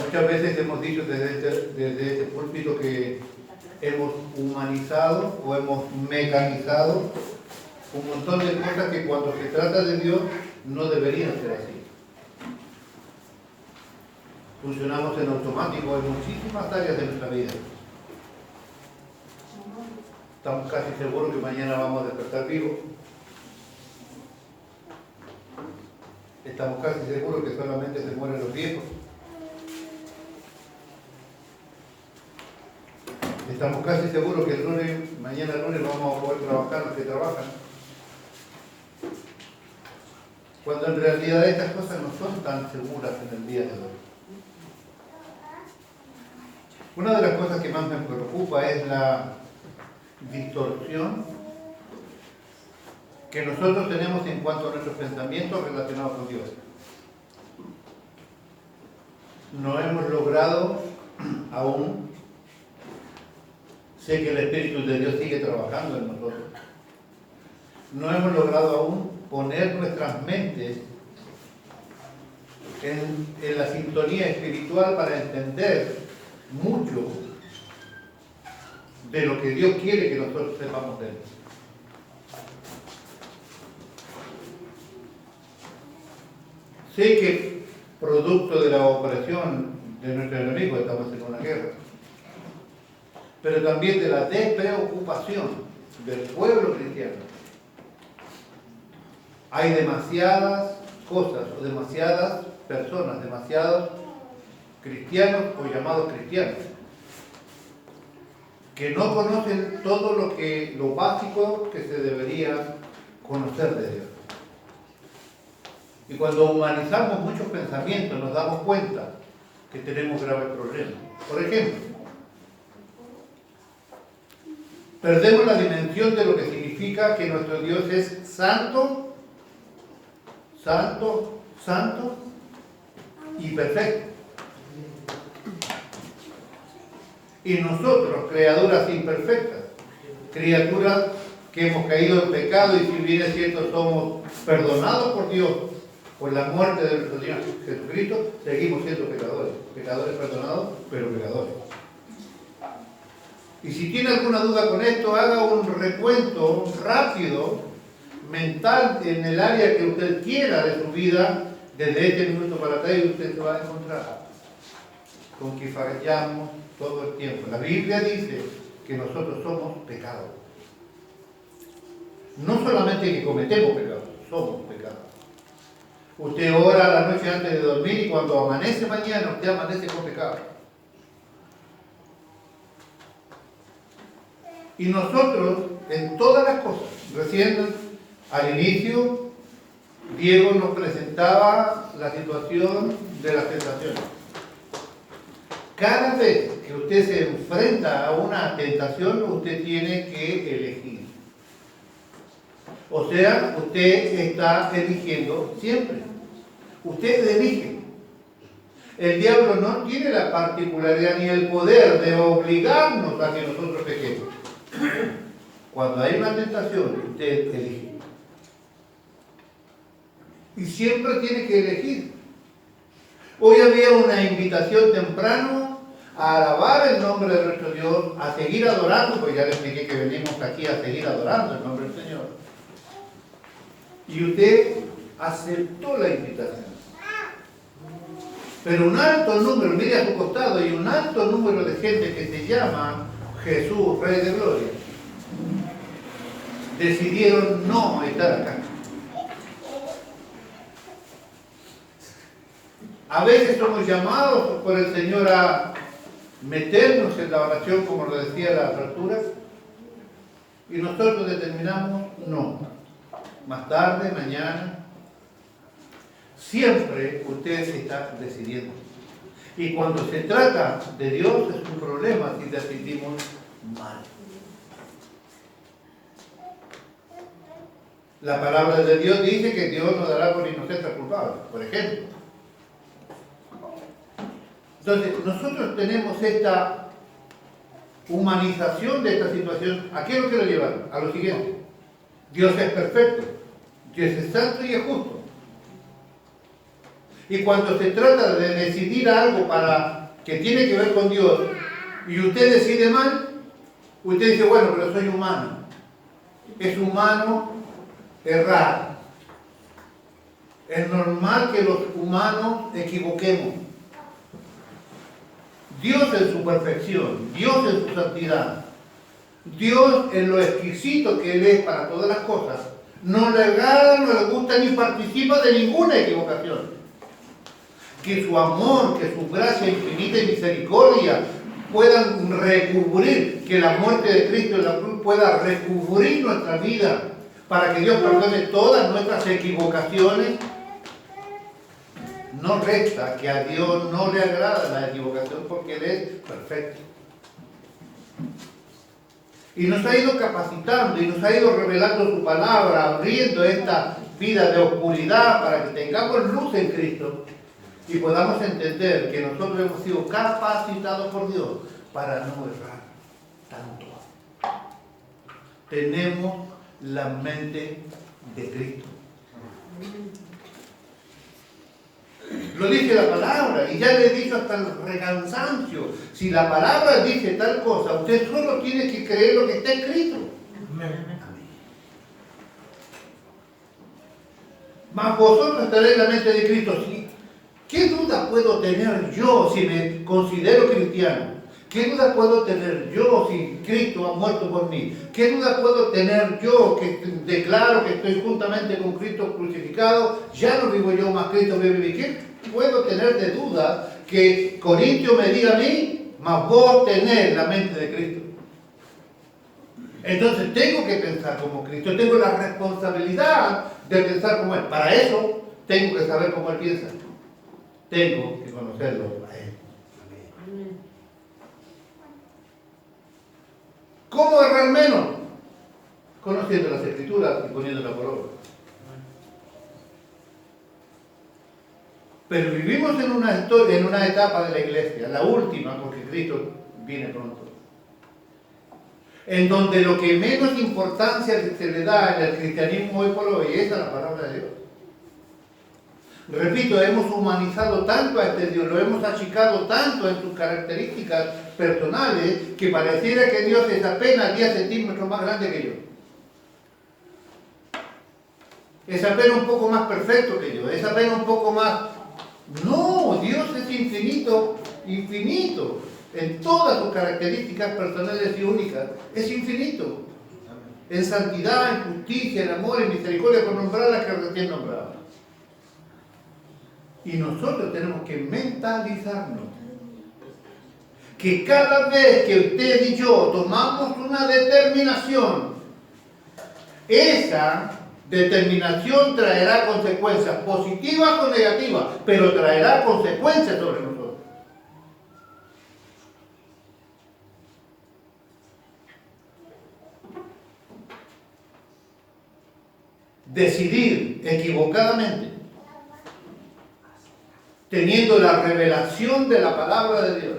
Muchas veces hemos dicho desde este púlpito que hemos humanizado o hemos mecanizado un montón de cosas que cuando se trata de Dios no deberían ser así. Funcionamos en automático en muchísimas áreas de nuestra vida. Estamos casi seguros que mañana vamos a despertar vivos. Estamos casi seguros que solamente se mueren los viejos. Estamos casi seguros que mañana lunes vamos a poder trabajar los que trabajan. Cuando en realidad estas cosas no son tan seguras en el día de hoy. Una de las cosas que más me preocupa es la distorsión que nosotros tenemos en cuanto a nuestros pensamientos relacionados con Dios. No hemos logrado aún, sé que el Espíritu de Dios sigue trabajando en nosotros, no hemos logrado aún poner nuestras mentes en la sintonía espiritual para entender mucho de lo que Dios quiere que nosotros sepamos de Él. Sé que producto de la opresión de nuestro enemigo estamos en una guerra, pero también de la despreocupación del pueblo cristiano. Hay demasiadas cosas o demasiadas personas, demasiados cristianos o llamados cristianos, que no conocen todo lo básico que se debería conocer de Dios. Y cuando humanizamos muchos pensamientos nos damos cuenta que tenemos graves problemas. Por ejemplo, perdemos la dimensión de lo que significa que nuestro Dios es santo, santo, santo y perfecto. Y nosotros, criaturas imperfectas, criaturas que hemos caído en pecado y si bien es cierto somos perdonados por Dios por la muerte de nuestro Señor Jesucristo, seguimos siendo pecadores. Pecadores perdonados, pero pecadores. Y si tiene alguna duda con esto, haga un recuento rápido, mental, en el área que usted quiera de su vida, desde este minuto para atrás, y usted se va a encontrar con que fallamos todo el tiempo. La Biblia dice que nosotros somos pecados. No solamente que cometemos pecados, somos pecados. Usted ora la noche antes de dormir y cuando amanece mañana, usted amanece con pecado. Y nosotros, en todas las cosas, recién al inicio, Diego nos presentaba la situación de las tentaciones. Cada vez que usted se enfrenta a una tentación, usted tiene que elegir. O sea, usted está eligiendo siempre. Usted elige. El diablo no tiene la particularidad ni el poder de obligarnos a que nosotros pequemos. Cuando hay una tentación, usted elige. Y siempre tiene que elegir. Hoy había una invitación temprano a alabar el nombre de nuestro Dios, a seguir adorando, pues ya les expliqué que venimos aquí a seguir adorando el nombre del Señor. Y usted aceptó la invitación. Pero un alto número, mire a su costado, y un alto número de gente que se llama Jesús, Rey de Gloria, decidieron no estar acá. A veces somos llamados por el Señor a meternos en la oración, como lo decía la apertura, y nosotros determinamos no. Más tarde, mañana. Siempre usted está decidiendo. Y cuando se trata de Dios es un problema si decidimos mal. La palabra de Dios dice que Dios nos dará por inocencia culpable, por ejemplo. Entonces, nosotros tenemos esta humanización de esta situación. ¿A qué lo quiero llevar? A lo siguiente. Dios es perfecto. Dios es santo y es justo. Y cuando se trata de decidir algo para que tiene que ver con Dios y usted decide mal, usted dice, bueno, pero soy humano. Es humano errar. Es normal que los humanos equivoquemos. Dios en su perfección, Dios en su santidad, Dios en lo exquisito que Él es para todas las cosas, no le agrada, no le gusta ni participa de ninguna equivocación. Que su amor, que su gracia infinita y misericordia puedan recubrir, que la muerte de Cristo en la cruz pueda recubrir nuestra vida para que Dios perdone todas nuestras equivocaciones. No resta que a Dios no le agrada la equivocación porque Él es perfecto. Y nos ha ido capacitando y nos ha ido revelando su palabra, abriendo esta vida de oscuridad para que tengamos luz en Cristo y podamos entender que nosotros hemos sido capacitados por Dios para no errar tanto. Tenemos la mente de Cristo. Lo dice la palabra, y ya le he dicho hasta el recansancio. Si la palabra dice tal cosa, usted solo tiene que creer lo que está escrito. Amén. Mas vosotros estaréis en la mente de Cristo. ¿Qué duda puedo tener yo si me considero cristiano? ¿Qué duda puedo tener yo si Cristo ha muerto por mí? ¿Qué duda puedo tener yo que declaro que estoy juntamente con Cristo crucificado? Ya no vivo yo, más Cristo vive. ¿Qué puedo tener de duda que Corintio me diga a mí, mas vos tenés la mente de Cristo? Entonces tengo que pensar como Cristo, tengo la responsabilidad de pensar como Él. Para eso tengo que saber cómo Él piensa. Tengo que conocerlo a Él. ¿Cómo errar menos? Conociendo las Escrituras y poniéndolas por obra. Pero vivimos en una etapa de la iglesia, la última, porque Cristo viene pronto, en donde lo que menos importancia se le da en el cristianismo hoy por hoy es a la palabra de Dios. Repito, hemos humanizado tanto a este Dios, lo hemos achicado tanto en sus características personales, que pareciera que Dios es apenas 10 centímetros más grande que yo. Es apenas un poco más perfecto que yo, es apenas un poco más... No, Dios es infinito, infinito, en todas sus características personales y únicas, es infinito. En santidad, en justicia, en amor, en misericordia, por nombrar las que recién nombraba. Y nosotros tenemos que mentalizarnos que cada vez que usted y yo tomamos una determinación, esa determinación traerá consecuencias positivas o negativas, pero traerá consecuencias sobre nosotros. Decidir equivocadamente, teniendo la revelación de la palabra de Dios.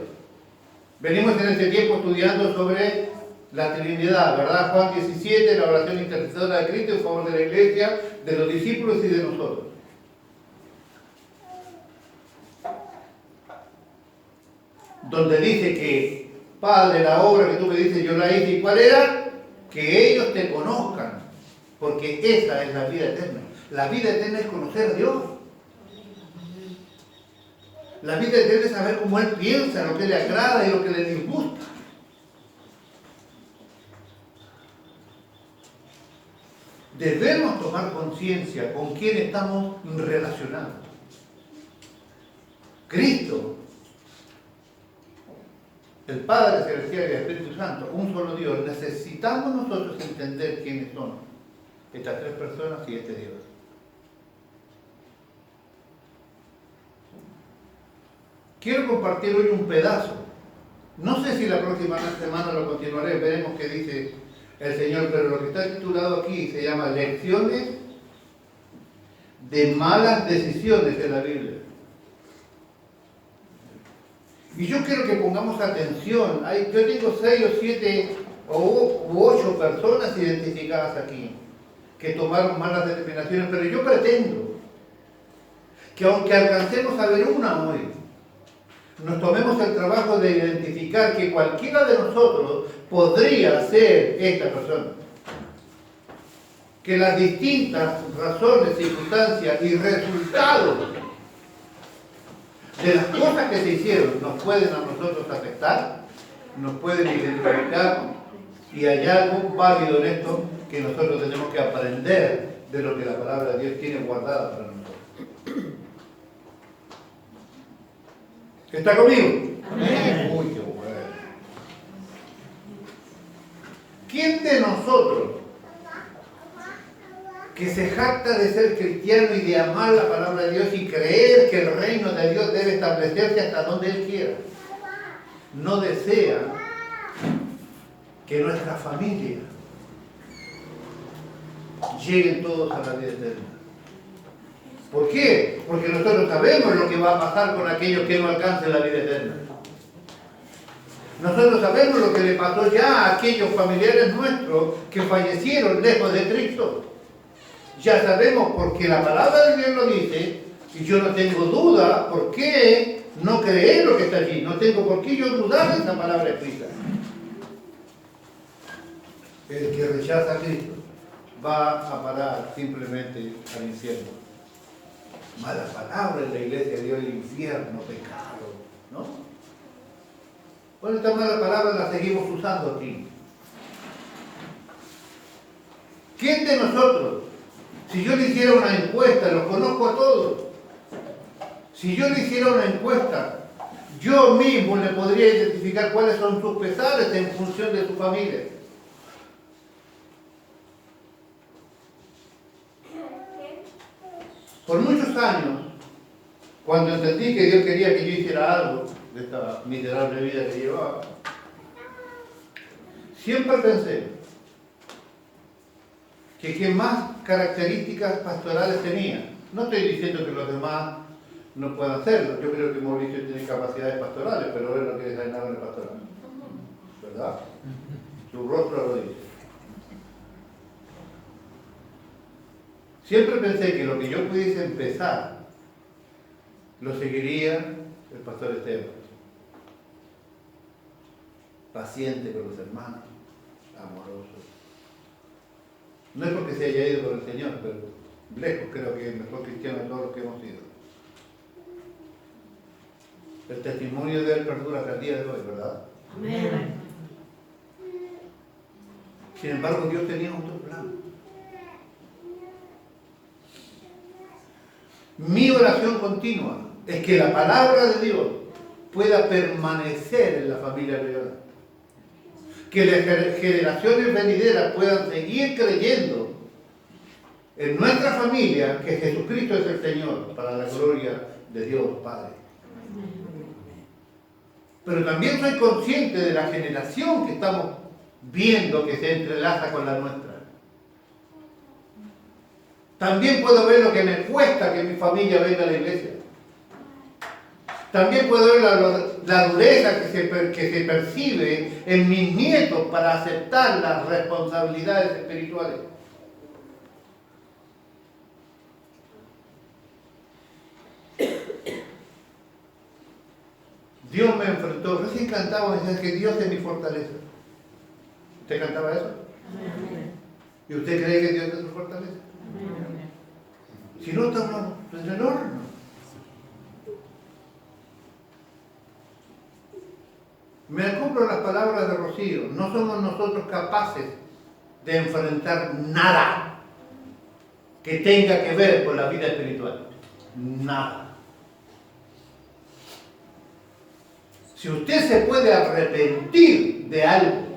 Venimos en este tiempo estudiando sobre la Trinidad, ¿verdad? Juan 17, la oración intercesora de Cristo en favor de la iglesia, de los discípulos y de nosotros. Donde dice que, Padre, la obra que tú me dices, yo la hice. ¿Y cuál era? Que ellos te conozcan, porque esa es la vida eterna. La vida eterna es conocer a Dios. La vida eterna es saber cómo Él piensa, lo que le agrada y lo que le disgusta. Debemos tomar conciencia con quién estamos relacionados. Cristo, el Padre Celestial y el Espíritu Santo, un solo Dios. Necesitamos nosotros entender quiénes son estas tres personas y este Dios. Quiero compartir hoy un pedazo. No sé si la próxima semana lo continuaré, veremos qué dice el Señor, pero lo que está titulado aquí se llama Lecciones de malas decisiones en la Biblia. Y yo quiero que pongamos atención. Yo tengo 6 o 7 u 8 personas identificadas aquí que tomaron malas determinaciones, pero yo pretendo que aunque alcancemos a ver una hoy, nos tomemos el trabajo de identificar que cualquiera de nosotros podría ser esta persona. Que las distintas razones, circunstancias y resultados de las cosas que se hicieron nos pueden a nosotros afectar, nos pueden identificar, y hay algo válido en esto que nosotros tenemos que aprender de lo que la palabra de Dios tiene guardada para nosotros. ¿Está conmigo? Amén. Uy, qué bueno. ¿Quién de nosotros que se jacta de ser cristiano y de amar la palabra de Dios y creer que el reino de Dios debe establecerse hasta donde Él quiera, no desea que nuestra familia lleguen todos a la vida eterna? ¿Por qué? Porque nosotros sabemos lo que va a pasar con aquellos que no alcancen la vida eterna. Nosotros sabemos lo que le pasó ya a aquellos familiares nuestros que fallecieron lejos de Cristo. Ya sabemos porque la palabra de Dios lo dice, y yo no tengo duda por qué no creer lo que está allí. No tengo por qué yo dudar de esa palabra escrita. El que rechaza a Cristo va a parar simplemente al infierno. Mala palabra en la iglesia de Dios, el infierno, pecado, ¿no? Bueno, esta mala palabra la seguimos usando aquí. ¿Quién de nosotros, si yo le hiciera una encuesta, los conozco a todos, si yo le hiciera una encuesta, yo mismo le podría identificar cuáles son sus pesares en función de su familia? Por muchos años, cuando entendí que Dios quería que yo hiciera algo de esta miserable vida que llevaba, siempre pensé que quien más características pastorales tenía, no estoy diciendo que los demás no puedan hacerlo, yo creo que Mauricio tiene capacidades pastorales, pero él no quiere saber nada de pastoral, ¿verdad? Su rostro lo dice. Siempre pensé que lo que yo pudiese empezar, lo seguiría el pastor Esteban. Paciente con los hermanos, amoroso. No es porque se haya ido con el Señor, pero lejos creo que es el mejor cristiano de todos los que hemos sido. El testimonio de él perdura hasta el día de hoy, ¿verdad? Amén. Sin embargo, Dios tenía otro plan. Mi oración continua es que la palabra de Dios pueda permanecer en la familia real. Que las generaciones venideras puedan seguir creyendo en nuestra familia que Jesucristo es el Señor, para la gloria de Dios Padre. Pero también soy consciente de la generación que estamos viendo que se entrelaza con la nuestra. También puedo ver lo que me cuesta que mi familia venga a la iglesia. También puedo ver la dureza que se percibe en mis nietos para aceptar las responsabilidades espirituales. Dios me enfrentó. Recién cantaba, me decía que Dios es mi fortaleza. ¿Usted cantaba eso? ¿Y usted cree que Dios es su fortaleza? Si no, estamos en el horno. Me acomplo las palabras de Rocío. No somos nosotros capaces de enfrentar nada que tenga que ver con la vida espiritual. Nada. Si usted se puede arrepentir de algo,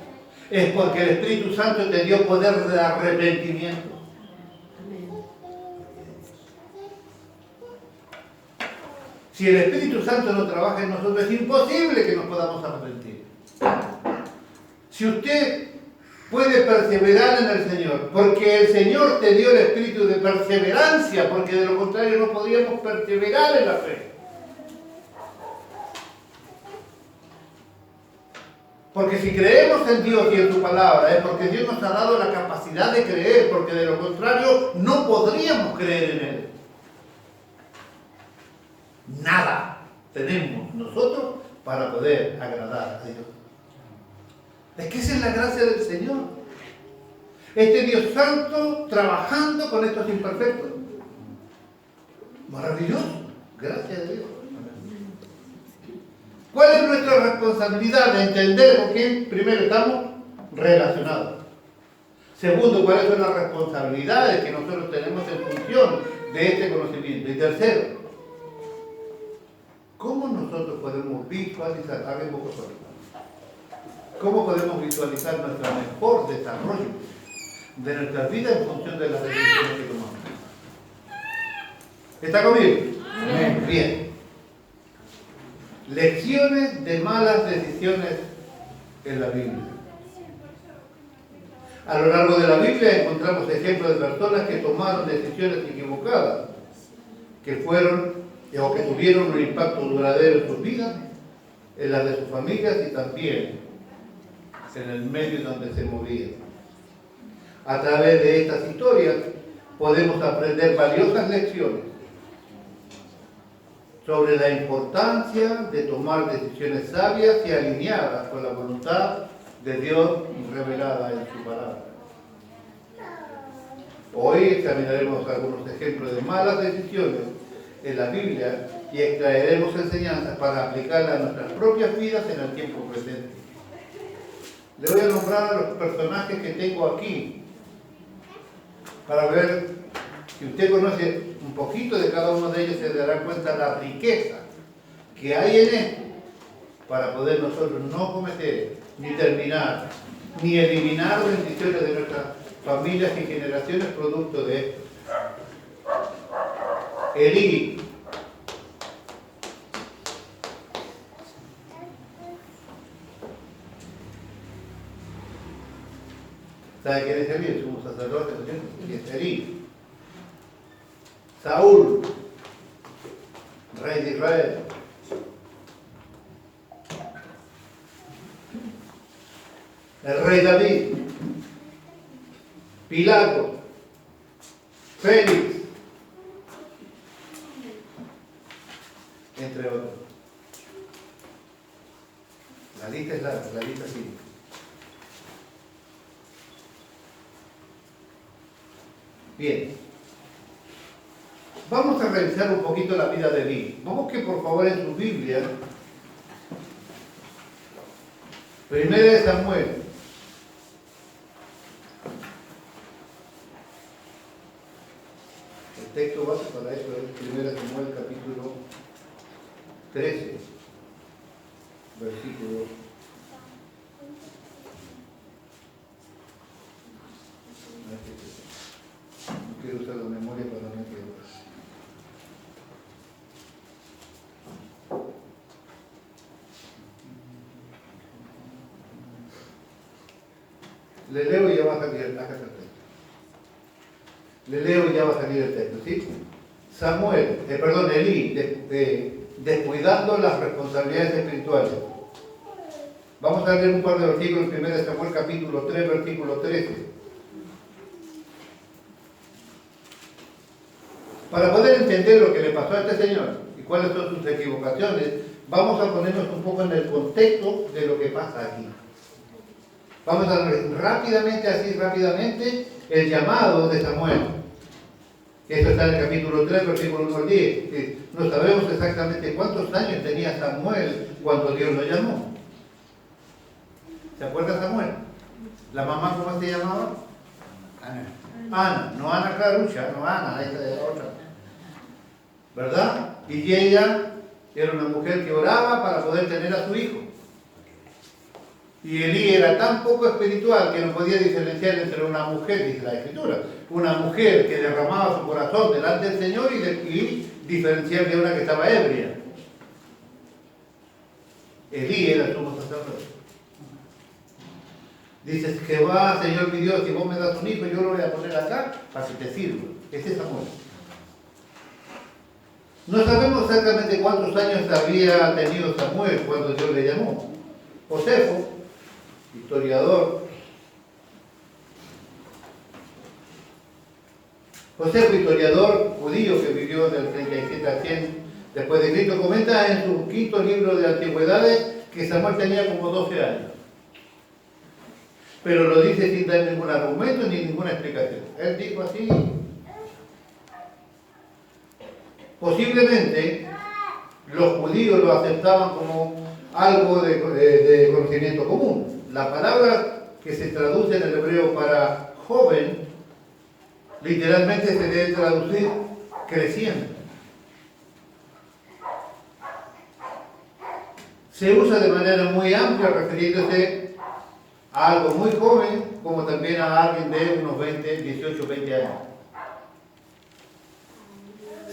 es porque el Espíritu Santo te dio poder de arrepentimiento. Si el Espíritu Santo no trabaja en nosotros, es imposible que nos podamos arrepentir. Si usted puede perseverar en el Señor, porque el Señor te dio el espíritu de perseverancia, porque de lo contrario no podríamos perseverar en la fe. Porque si creemos en Dios y en su palabra, es porque Dios nos ha dado la capacidad de creer, porque de lo contrario no podríamos creer en Él. Nada tenemos nosotros para poder agradar a Dios. Es que esa es la gracia del Señor. Este Dios Santo trabajando con estos imperfectos. Maravilloso. Gracias a Dios. ¿Cuál es nuestra responsabilidad de entender con quién primero estamos relacionados? Segundo, ¿cuáles son las responsabilidades que nosotros tenemos en función de este conocimiento? Y tercero, ¿cómo nosotros podemos visualizar? Hagan poco solo. ¿Cómo podemos visualizar nuestro mejor desarrollo de nuestra vida en función de las decisiones que tomamos? ¿Está conmigo? Amén. Bien. Lecciones de malas decisiones en la Biblia. A lo largo de la Biblia encontramos ejemplos de personas que tomaron decisiones equivocadas, que fueron o que tuvieron un impacto duradero en sus vidas, en las de sus familias y también en el medio donde se movían. A través de estas historias podemos aprender valiosas lecciones sobre la importancia de tomar decisiones sabias y alineadas con la voluntad de Dios revelada en su palabra. Hoy examinaremos algunos ejemplos de malas decisiones en la Biblia y extraeremos enseñanzas para aplicarlas a nuestras propias vidas en el tiempo presente. Le voy a nombrar a los personajes que tengo aquí para ver, si usted conoce un poquito de cada uno de ellos, se dará cuenta de la riqueza que hay en esto para poder nosotros no cometer, ni terminar, ni eliminar bendiciones de nuestras familias y generaciones producto de esto. Elí. ¿Sabe quién es Elí? Es un sacerdote, ¿no? Es Elí. Saúl, rey de Israel. El rey David, Pilato, Félix, entre otros. La lista es larga, la lista sigue. Bien. Vamos a revisar un poquito la vida de Elí. Vamos que por favor en su Biblia, Primera de Samuel. El texto base para eso es Primera de Samuel capítulo 13, versículo 2. No quiero usar la memoria para no equivocar. Le leo y ya va a salir el texto. Le leo y ya va a salir el texto, ¿sí? Elí, descuidando las responsabilidades espirituales. Vamos a leer un par de versículos en 1 Samuel capítulo 3, versículo 13. Para poder entender lo que le pasó a este señor y cuáles son sus equivocaciones, vamos a ponernos un poco en el contexto de lo que pasa aquí. Vamos a ver rápidamente, el llamado de Samuel. Esto está en el capítulo 3, versículo 1 al 10. No sabemos exactamente cuántos años tenía Samuel cuando Dios lo llamó. ¿Se acuerda Samuel? ¿La mamá cómo se llamaba? Ana, no Ana Clarucha, no Ana, esta de la otra. ¿Verdad? Y ella era una mujer que oraba para poder tener a su hijo. Y Elí era tan poco espiritual que no podía diferenciar entre una mujer, dice la Escritura, una mujer que derramaba su corazón delante del Señor y diferenciar de una que estaba ebria. Elí era el sumo sacerdote. Dices, Jehová, Señor mi Dios, si vos me das un hijo, yo lo voy a poner acá para que te sirva. Ese es Samuel. No sabemos exactamente cuántos años había tenido Samuel cuando Dios le llamó. Josefo, historiador, judío que vivió del 37 al 100 después de Cristo, comenta en su quinto libro de Antigüedades que Samuel tenía como 12 años. Pero lo dice sin dar ningún argumento ni ninguna explicación. Él dijo así. Posiblemente los judíos lo aceptaban como algo de conocimiento común. La palabra que se traduce en el hebreo para joven, literalmente se debe traducir creciendo. Se usa de manera muy amplia refiriéndose a algo muy joven, como también a alguien de unos 18, 20 años.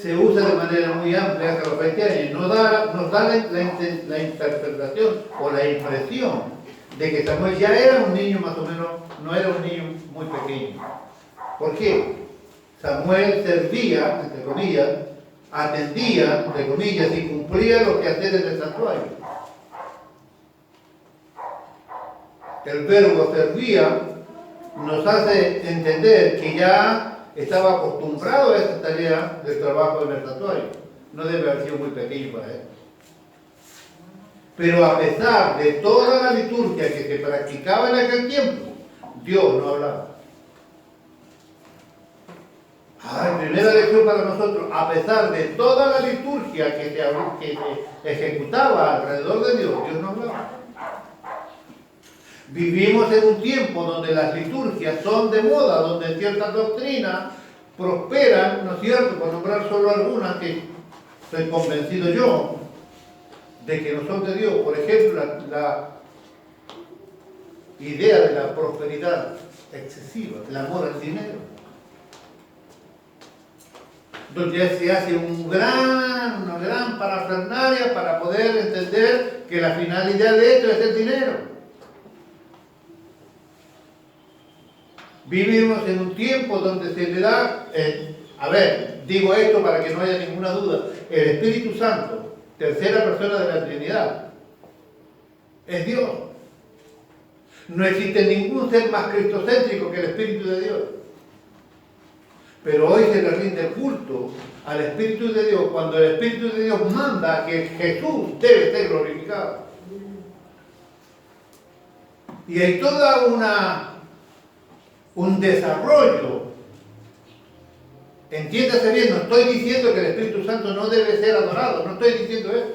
Se usa de manera muy amplia hasta los 20 años. Nos da la interpretación o la impresión de que Samuel ya era un niño más o menos, no era un niño muy pequeño. ¿Por qué? Samuel servía, entre comillas, atendía, entre comillas, y cumplía los quehaceres del santuario. El verbo servía nos hace entender que ya estaba acostumbrado a esta tarea del trabajo en el santuario. No debe haber sido muy pequeño para él. Pero a pesar de toda la liturgia que se practicaba en aquel tiempo, Dios no hablaba. Primera lección para nosotros. A pesar de toda la liturgia que se ejecutaba alrededor de Dios, Dios no hablaba. Vivimos en un tiempo donde las liturgias son de moda, donde ciertas doctrinas prosperan, ¿no es cierto? Por nombrar solo algunas que estoy convencido yo de que no son de Dios. Por ejemplo, la idea de la prosperidad excesiva, el amor al dinero, donde se hace una gran parafernalia para poder entender que la finalidad de esto es el dinero. Vivimos en un tiempo donde se le da, digo esto para que no haya ninguna duda, el Espíritu Santo, tercera persona de la Trinidad, es Dios. No existe ningún ser más cristocéntrico que el Espíritu de Dios. Pero hoy se le rinde culto al Espíritu de Dios cuando el Espíritu de Dios manda que Jesús debe ser glorificado. Y hay toda un desarrollo. Entiéndase bien, no estoy diciendo que el Espíritu Santo no debe ser adorado, no estoy diciendo eso.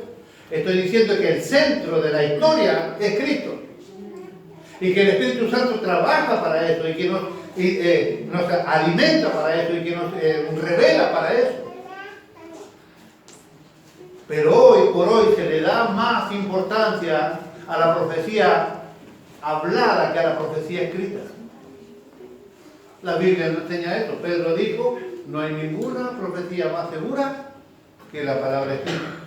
Estoy diciendo que el centro de la historia es Cristo. Y que el Espíritu Santo trabaja para eso y que nos alimenta para eso y que nos revela para eso. Pero hoy por hoy se le da más importancia a la profecía hablada que a la profecía escrita. La Biblia no enseña eso. Pedro dijo, no hay ninguna profecía más segura que la palabra escrita.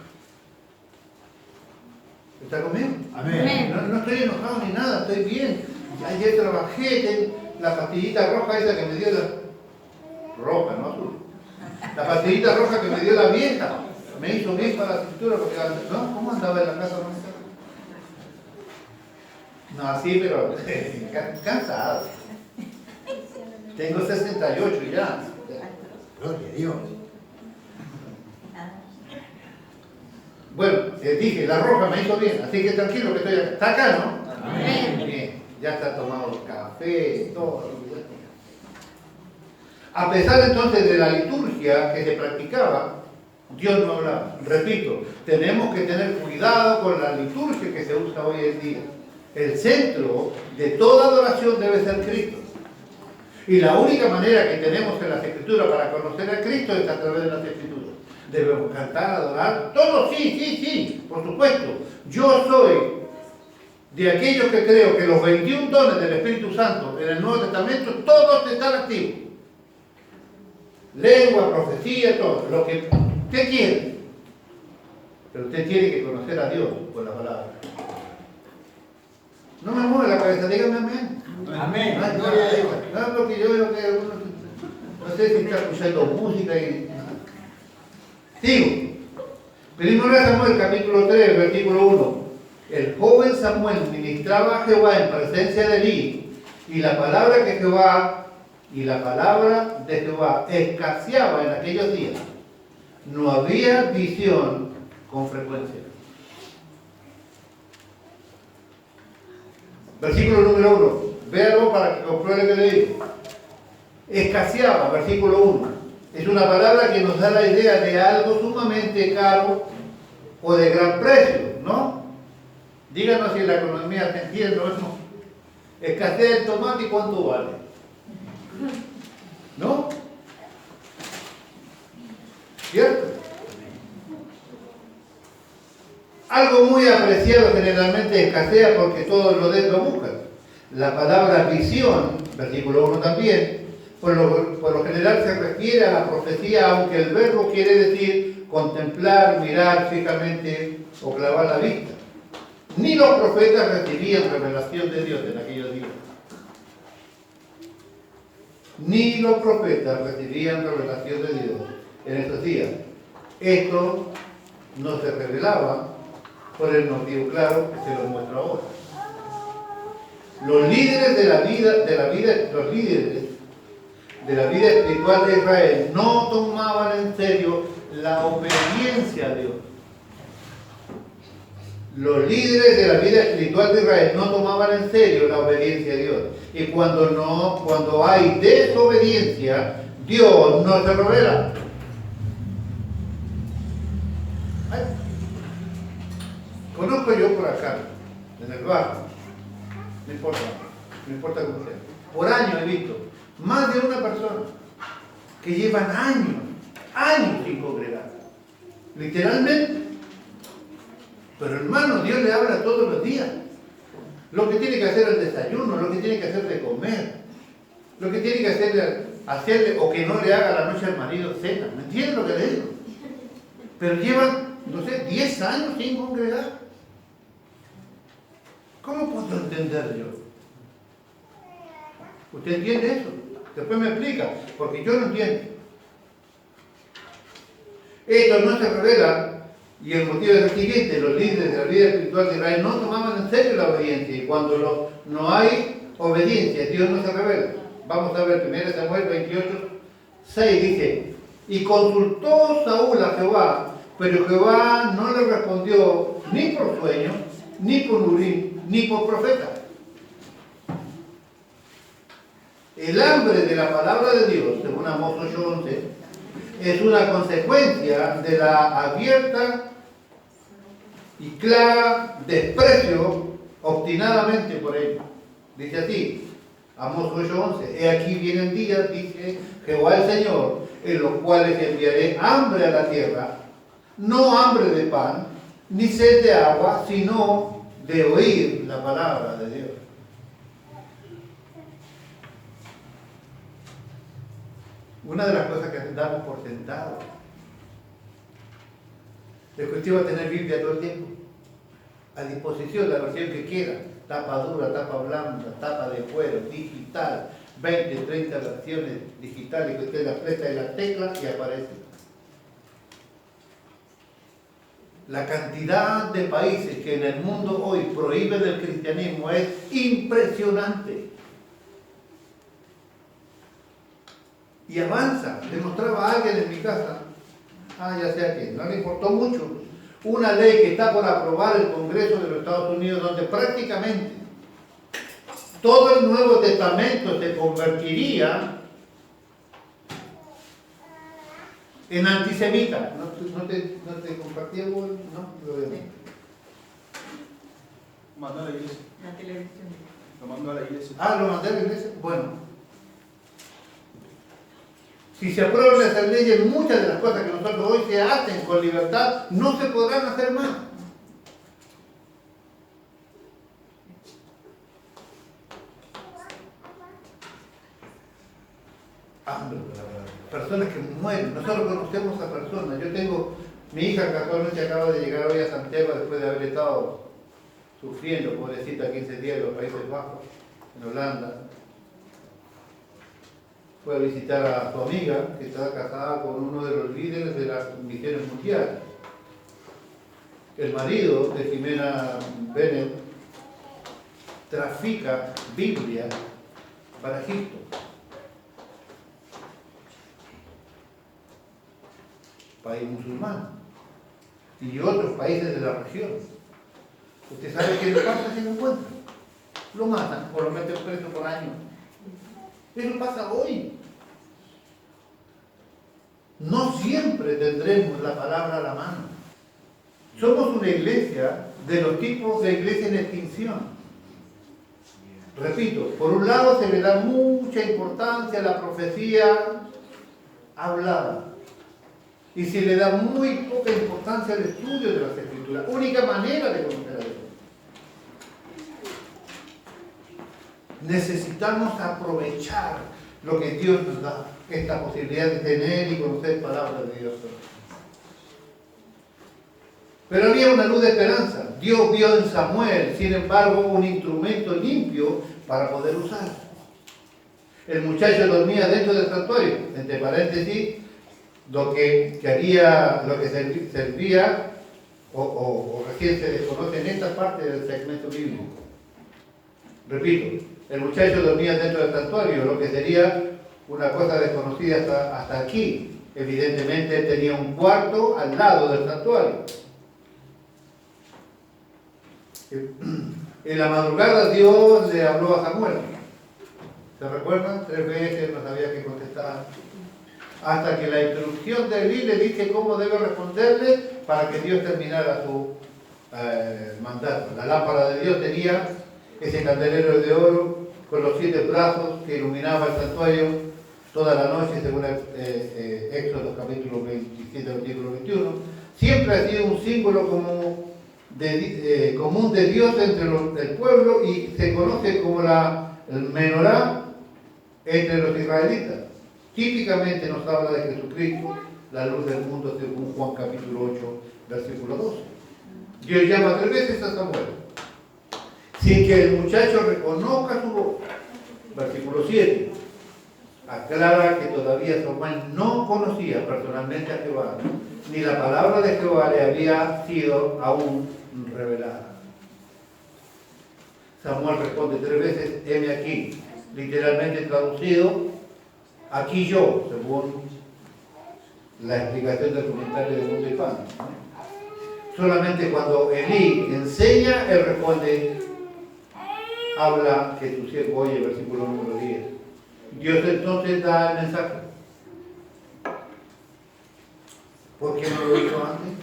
¿Está conmigo? Amén. No estoy enojado ni nada, estoy bien. Ayer trabajé, la pastillita roja esa que me dio roja, no azul. La pastillita roja que me dio la vieja me hizo bien para la cintura porque, ¿no? ¿Cómo andaba en la casa? No, sí, pero cansado. Tengo 68 ya. Gloria a Dios. Bueno, dije, la roja me hizo bien, así que tranquilo que estoy acá. ¿Está acá, no? Amén. Bien, ya está tomado café, todo. A pesar entonces de la liturgia que se practicaba, Dios no hablaba. Repito, tenemos que tener cuidado con la liturgia que se usa hoy en día. El centro de toda adoración debe ser Cristo. Y la única manera que tenemos en las Escrituras para conocer a Cristo es a través de las Escrituras. Debemos cantar, adorar, todo sí, por supuesto. Yo soy de aquellos que creo que los 21 dones del Espíritu Santo en el Nuevo Testamento, todos están activos. Lengua, profecía, todo, lo que usted quiere. Pero usted tiene que conocer a Dios por la palabra. No me mueve la cabeza, dígame amén. Amén. No, porque yo veo que uno, no sé si está escuchando música y... Sigo. Primero de Samuel, capítulo 3, versículo 1. El joven Samuel ministraba a Jehová en presencia de Elí, y la palabra de Jehová escaseaba en aquellos días. No había visión con frecuencia. Versículo número 1. Véalo para que compruebe lo que le digo. Escaseaba, versículo 1. Es una palabra que nos da la idea de algo sumamente caro o de gran precio, ¿no? Díganos si la economía se entiende o no. Escasea el tomate y cuánto vale. ¿No? ¿Cierto? Algo muy apreciado generalmente escasea porque todos lo buscan. La palabra visión, versículo 1 también, por lo general se refiere a la profecía, aunque el verbo quiere decir contemplar, mirar fijamente o clavar la vista. Ni los profetas recibían revelación de Dios en aquellos días. Ni los profetas recibían revelación de Dios en estos días. Esto no se revelaba por el motivo claro que se lo muestro ahora. Los líderes de la vida espiritual de Israel no tomaban en serio la obediencia a Dios. Los líderes de la vida espiritual de Israel no tomaban en serio la obediencia a Dios. Y cuando hay desobediencia, Dios no se revela. Ay. Conozco yo por acá, en el barrio, no importa cómo sea. Por años he visto más de una persona que llevan años sin congregar. Literalmente. Pero hermano, Dios le habla todos los días. Lo que tiene que hacer el desayuno, lo que tiene que hacer de comer, lo que tiene que hacerle o que no le haga la noche al marido cena. ¿Me entienden lo que le digo? Pero llevan, no sé, 10 años sin congregar. ¿Cómo puedo entender yo? ¿Usted entiende eso? Después me explica, porque yo no entiendo. Esto no se revela. Y el motivo es el siguiente: los líderes de la vida espiritual de Israel no tomaban en serio la obediencia, y cuando no hay obediencia, Dios no se revela. Vamos a ver 1 Samuel 28, 6 dice: y consultó Saúl a Jehová, pero Jehová no le respondió ni por sueño, ni por Urim, ni por profeta. El hambre de la palabra de Dios, según Amós 8:11, es una consecuencia de la abierta y clara desprecio obstinadamente por ello. Dice así, Amós 8:11: he aquí vienen días, dice Jehová el Señor, en los cuales enviaré hambre a la tierra, no hambre de pan, ni sed de agua, sino de oír la palabra de Dios. Una de las cosas que damos por sentado es que usted va a tener Biblia todo el tiempo, a disposición, la versión que quiera, tapa dura, tapa blanda, tapa de cuero, digital, 20, 30 versiones digitales que usted la aprieta en la tecla y aparece. La cantidad de países que en el mundo hoy prohíben el cristianismo es impresionante. Y avanza. Demostraba a alguien en mi casa, ya sé a quién, no le importó mucho, una ley que está por aprobar el Congreso de los Estados Unidos, donde prácticamente todo el Nuevo Testamento se convertiría en antisemita. ¿No te compartí algo? No, lo veo. Mandó a la iglesia. La televisión. Lo mandó a la iglesia. Lo mandé a la iglesia. Bueno. Si se aprueban esas leyes, muchas de las cosas que nosotros hoy se hacen con libertad no se podrán hacer más. Hambre, personas que mueren. Nosotros conocemos a personas. Yo tengo, mi hija casualmente acaba de llegar hoy a Santiago después de haber estado sufriendo, pobrecita, 15 días en los Países Bajos, en Holanda. Fue a visitar a su amiga, que estaba casada con uno de los líderes de las misiones mundiales. El marido de Jimena Bennett trafica Biblia para Egipto. País musulmán. y otros países de la región. ¿Usted sabe qué le pasa si lo encuentran? Lo matan o lo meten preso por años. Eso pasa hoy. No siempre tendremos la palabra a la mano. Somos una iglesia de los tipos de iglesia en extinción. Repito, por un lado se le da mucha importancia a la profecía hablada y se le da muy poca importancia al estudio de las Escrituras. Única manera de conocer a Dios. Necesitamos aprovechar lo que Dios nos da, esta posibilidad de tener y conocer palabras de Dios. Pero había una luz de esperanza. Dios vio en Samuel, sin embargo, un instrumento limpio para poder usar. El muchacho dormía dentro del santuario, entre paréntesis, lo que servía o recién se desconoce en esta parte del segmento bíblico. Repito, el muchacho dormía dentro del santuario, lo que sería una cosa desconocida hasta aquí. Evidentemente tenía un cuarto al lado del santuario. En la madrugada Dios le habló a Samuel. ¿Se recuerdan? 3 veces no sabía qué contestar. Hasta que la instrucción de Elí le dice cómo debe responderle para que Dios terminara su mandato. La lámpara de Dios tenía ese candelero de oro con los 7 brazos que iluminaba el santuario toda la noche, según Éxodo capítulo 27, versículo 21. Siempre ha sido un símbolo común de Dios entre el pueblo y se conoce como el menorá entre los israelitas. Típicamente nos habla de Jesucristo, la luz del mundo, según Juan capítulo 8, versículo 12. Dios llama 3 veces a Samuel, sin que el muchacho reconozca su voz. Versículo 7. Aclara que todavía Samuel no conocía personalmente a Jehová, ni la palabra de Jehová le había sido aún revelada. Samuel responde 3 veces, heme aquí, literalmente traducido, aquí yo, según la explicación del comentario de Mundo y Pan. Solamente cuando Elí enseña, él responde, habla que tu siervo oye, versículo número 10. Dios entonces da el mensaje. ¿Por qué no lo hizo antes?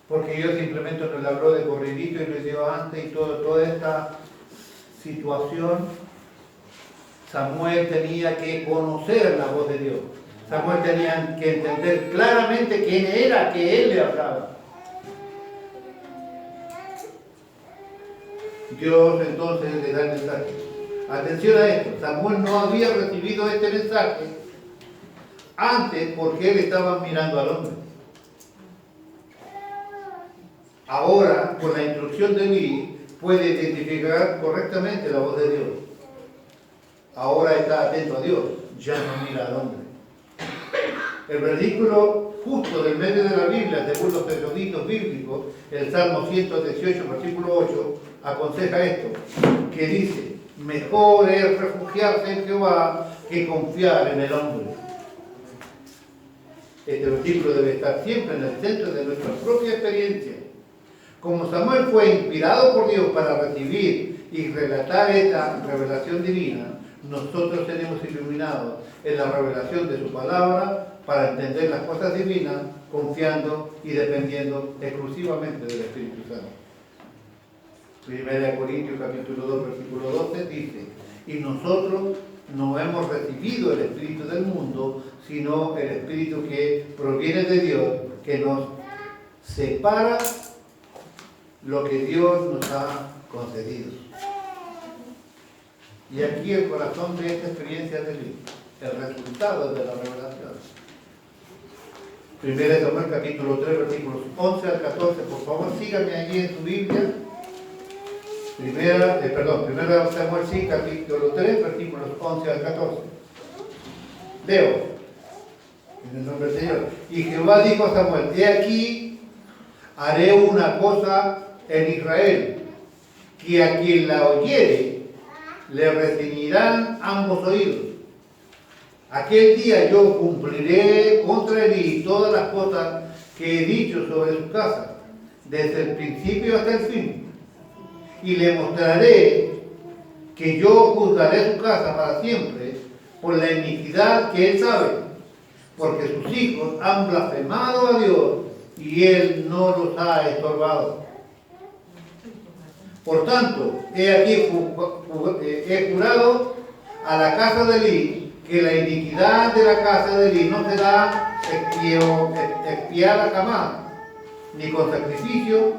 Porque Dios simplemente nos habló de corridito y lo dio antes y toda esta situación. Samuel tenía que conocer la voz de Dios. Samuel tenía que entender claramente quién era que él le hablaba. Dios entonces le da el mensaje. Atención a esto, Samuel no había recibido este mensaje antes porque él estaba mirando al hombre. Ahora, con la instrucción de Elí, puede identificar correctamente la voz de Dios. Ahora está atento a Dios, ya no mira al hombre. El versículo justo del medio de la Biblia, según los eruditos bíblicos, el Salmo 118, versículo 8, aconseja esto, que dice, mejor es refugiarse en Jehová que confiar en el hombre. Este versículo debe estar siempre en el centro de nuestra propia experiencia. Como Samuel fue inspirado por Dios para recibir y relatar esta revelación divina, nosotros tenemos iluminados en la revelación de su palabra para entender las cosas divinas, confiando y dependiendo exclusivamente del Espíritu Santo. 1 Corintios capítulo 2, versículo 12 dice, y nosotros no hemos recibido el Espíritu del mundo, sino el Espíritu que proviene de Dios, que nos separa lo que Dios nos ha concedido. Y aquí el corazón de esta experiencia de Dios, el resultado de la revelación. 1 Samuel capítulo 3, versículos 11 al 14, por favor síganme allí en su Biblia. 1 Samuel sí, capítulo 3, versículos 11 al 14. Leo, en el nombre del Señor. Y Jehová dijo a Samuel, he aquí, haré una cosa en Israel, que a quien la oyere, le retiñirán ambos oídos. Aquel día yo cumpliré contra Elí todas las cosas que he dicho sobre su casa, desde el principio hasta el fin, y le mostraré que yo juzgaré su casa para siempre por la iniquidad que él sabe, porque sus hijos han blasfemado a Dios y él no los ha estorbado. Por tanto, he aquí he jurado a la casa de Elí que la iniquidad de la casa de Elí no será expiada jamás, ni con sacrificio,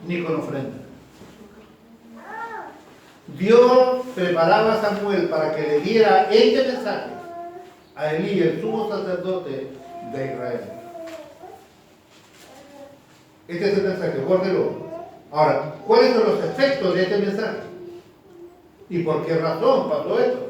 ni con ofrenda. Dios preparaba a Samuel para que le diera este mensaje a Elí, el sumo sacerdote de Israel. Este es el mensaje, guárdelo. Ahora, ¿cuáles son los efectos de este mensaje? ¿Y por qué razón pasó esto?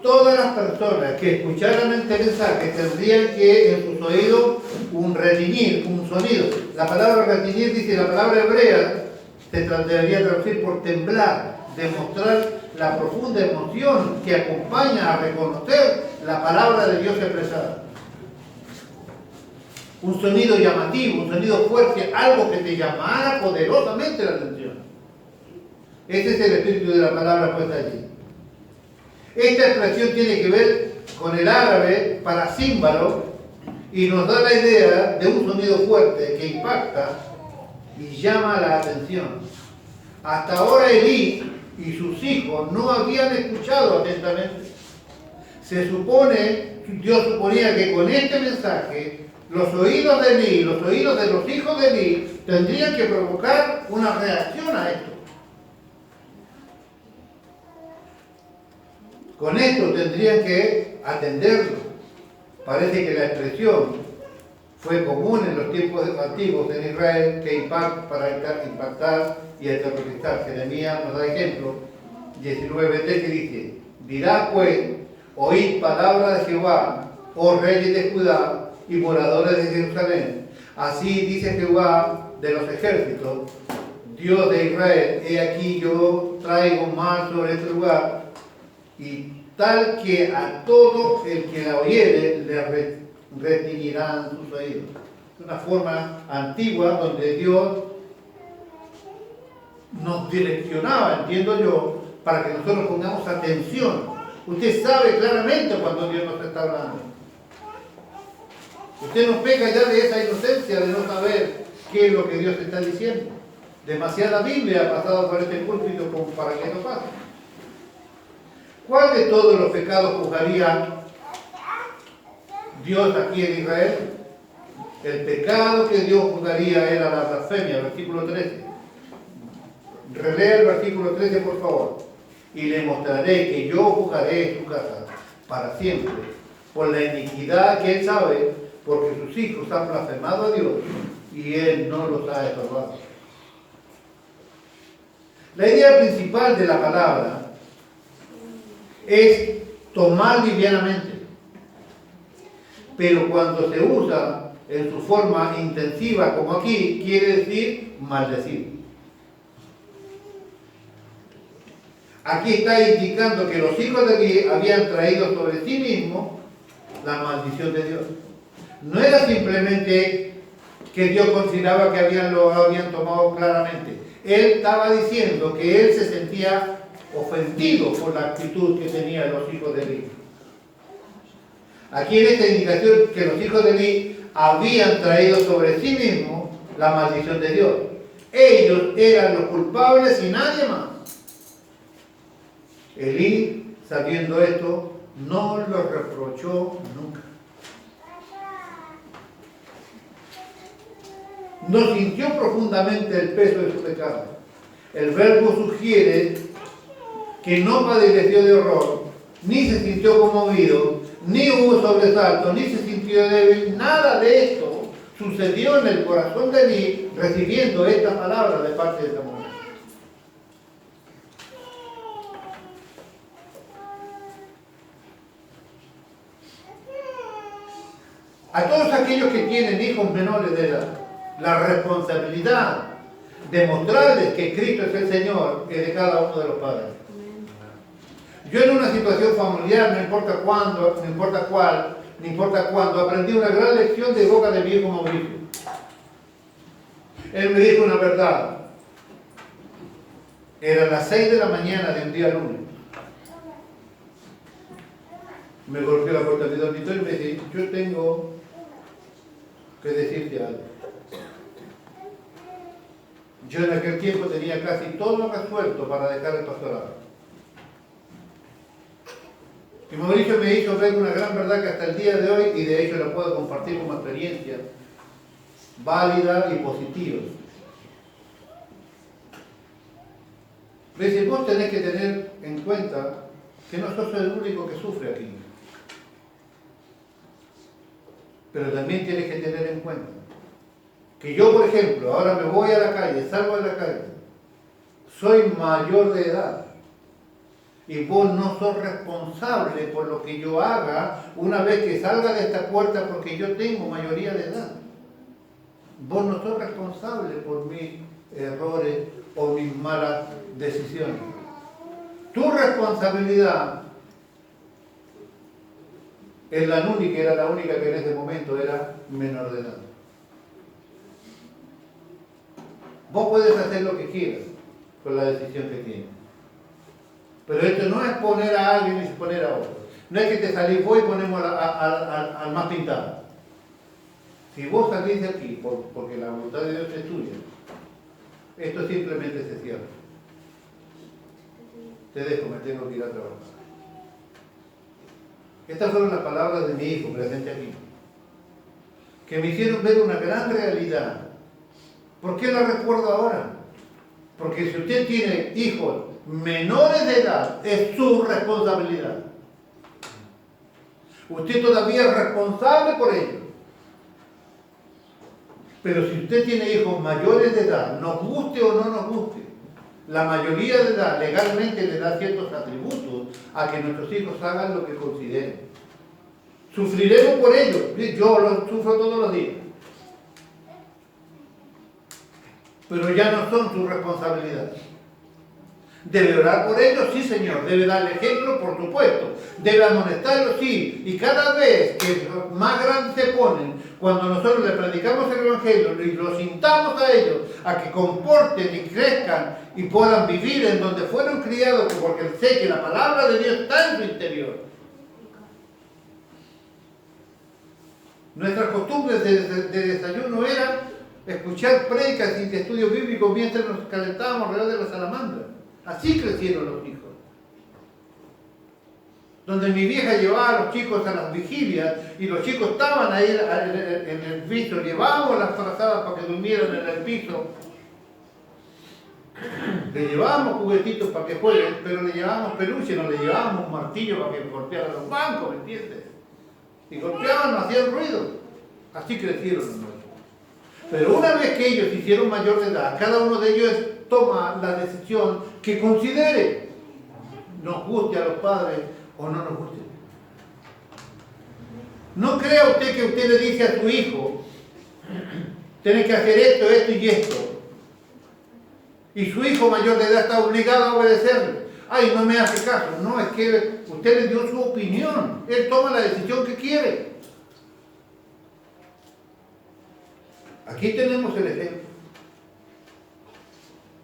Todas las personas que escucharan este mensaje tendrían que en sus oídos un retiñir, un sonido. La palabra retiñir dice, la palabra hebrea se debería traducir por temblar, demostrar la profunda emoción que acompaña a reconocer la palabra de Dios expresada. Un sonido llamativo, un sonido fuerte, algo que te llamara poderosamente la atención. Ese es el espíritu de la palabra puesta allí. Esta expresión tiene que ver con el árabe para címbalo y nos da la idea de un sonido fuerte que impacta y llama la atención. Hasta ahora Elí y sus hijos no habían escuchado atentamente. Dios suponía que con este mensaje los oídos de Elí, los oídos de los hijos de Elí tendrían que provocar una reacción a esto. Con esto tendrían que atenderlo. Parece que la expresión fue común en los tiempos antiguos en Israel para impactar y aterrorizar. Jeremías nos da ejemplo, 19:3 que dice: dirás pues, oíd palabra de Jehová, oh reyes de Judá y moradores de Jerusalén. Así dice Jehová de los ejércitos, Dios de Israel: he aquí yo traigo mal sobre este lugar, y tal que a todo el que la oyere le retiñirán sus oídos. Es una forma antigua donde Dios nos direccionaba, entiendo yo, para que nosotros pongamos atención. Usted sabe claramente cuando Dios nos está hablando. Usted no peca ya de esa inocencia de no saber qué es lo que Dios está diciendo. Demasiada Biblia ha pasado por este púlpito como para que no pase. ¿Cuál de todos los pecados juzgaría Dios aquí en Israel? El pecado que Dios juzgaría era la blasfemia, versículo 13. Relea el versículo 13, por favor. Y le mostraré que yo juzgaré su casa para siempre, por la iniquidad que él sabe, porque sus hijos han blasfemado a Dios y él no los ha estorbado. La idea principal de la palabra es tomar livianamente, pero cuando se usa en su forma intensiva como aquí, quiere decir maldecir. Aquí está indicando que los hijos de Elí habían traído sobre sí mismos la maldición de Dios. No era simplemente que Dios consideraba que lo habían tomado claramente. Él estaba diciendo que él se sentía ofendido por la actitud que tenían los hijos de Elí. Aquí en esta indicación que los hijos de Elí habían traído sobre sí mismos la maldición de Dios. Ellos eran los culpables y nadie más. Elí, sabiendo esto, no lo reprochó nunca. No sintió profundamente el peso de su pecado. El verbo sugiere que no padeció de horror, ni se sintió conmovido, ni hubo sobresalto, ni se sintió débil. Nada de esto sucedió en el corazón de Elí recibiendo esta palabra de parte de Samuel. A todos aquellos que tienen hijos menores de edad, la responsabilidad de mostrarles que Cristo es el Señor es de cada uno de los padres. Yo en una situación familiar, no importa cuándo, no importa cuál, no importa cuándo, aprendí una gran lección de boca de mi hijo Mauricio. Él me dijo una verdad. Eran las 6 de la mañana de un día lunes. Me golpeó la puerta del dormitorio y me dice, yo tengo que decirte algo. Yo en aquel tiempo tenía casi todo resuelto para dejar el pastorado. Y Mauricio me hizo ver una gran verdad que hasta el día de hoy, y de hecho la puedo compartir como experiencia válida y positiva. Me dice, vos tenés que tener en cuenta que no sos el único que sufre aquí. Pero también tienes que tener en cuenta que yo, por ejemplo, ahora me voy a la calle, salgo de la calle, soy mayor de edad y vos no sos responsable por lo que yo haga una vez que salga de esta puerta porque yo tengo mayoría de edad. Vos no sos responsable por mis errores o mis malas decisiones. Tu responsabilidad es la única, era la única que en ese momento era menor de edad. Vos puedes hacer lo que quieras con la decisión que tienes. Pero esto no es poner a alguien y poner a otro. No es que te salís vos y ponemos al más pintado. Si vos salís de aquí porque la voluntad de Dios es tuya, esto simplemente se cierra. Te dejo, me tengo que ir a trabajar. Estas fueron las palabras de mi hijo presente aquí, que me hicieron ver una gran realidad. ¿Por qué la recuerdo ahora? Porque si usted tiene hijos menores de edad, es su responsabilidad. Usted todavía es responsable por ellos. Pero si usted tiene hijos mayores de edad, nos guste o no nos guste, la mayoría de edad legalmente le da ciertos atributos a que nuestros hijos hagan lo que consideren. Sufriremos por ellos. Yo lo sufro todos los días. Pero ya no son su responsabilidad. Debe orar por ellos, sí señor. Debe darle ejemplo, por supuesto. Debe amonestarlos, sí. Y cada vez que más grandes se ponen, cuando nosotros les predicamos el Evangelio y los intamos a ellos a que comporten y crezcan y puedan vivir en donde fueron criados, porque sé que la palabra de Dios está en su interior. Nuestras costumbres de desayuno eran escuchar predicas y de estudio bíblico mientras nos calentábamos alrededor de la salamandra. Así crecieron los hijos. Donde mi vieja llevaba a los chicos a las vigilias y los chicos estaban ahí en el piso, llevábamos las frazadas para que durmieran en el piso. Le llevábamos juguetitos para que jueguen, pero le llevábamos peluche, no le llevábamos un martillo para que golpearan los bancos, ¿me entiendes? Y golpeaban, no hacían ruido. Así crecieron los nuestros. Pero una vez que ellos hicieron mayor de edad, cada uno de ellos toma la decisión que considere, nos guste a los padres o no nos guste. No crea usted que usted le dice a su hijo, tienes que hacer esto, esto y esto. Y su hijo mayor de edad está obligado a obedecerle. Ay, no me hace caso. No, es que usted le dio su opinión. Él toma la decisión que quiere. Aquí tenemos el ejemplo.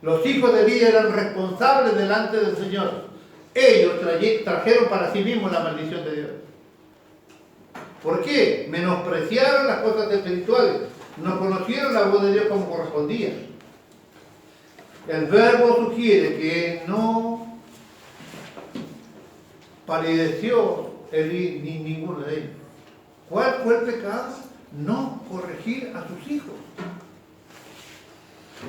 Los hijos de Elías eran responsables delante del Señor. Ellos trajeron para sí mismos la maldición de Dios. ¿Por qué? Menospreciaron las cosas espirituales. No conocieron la voz de Dios como correspondía. El verbo sugiere que no palideció Elí ni ninguno de ellos. ¿Cuál fue el pecado? No corregir a sus hijos.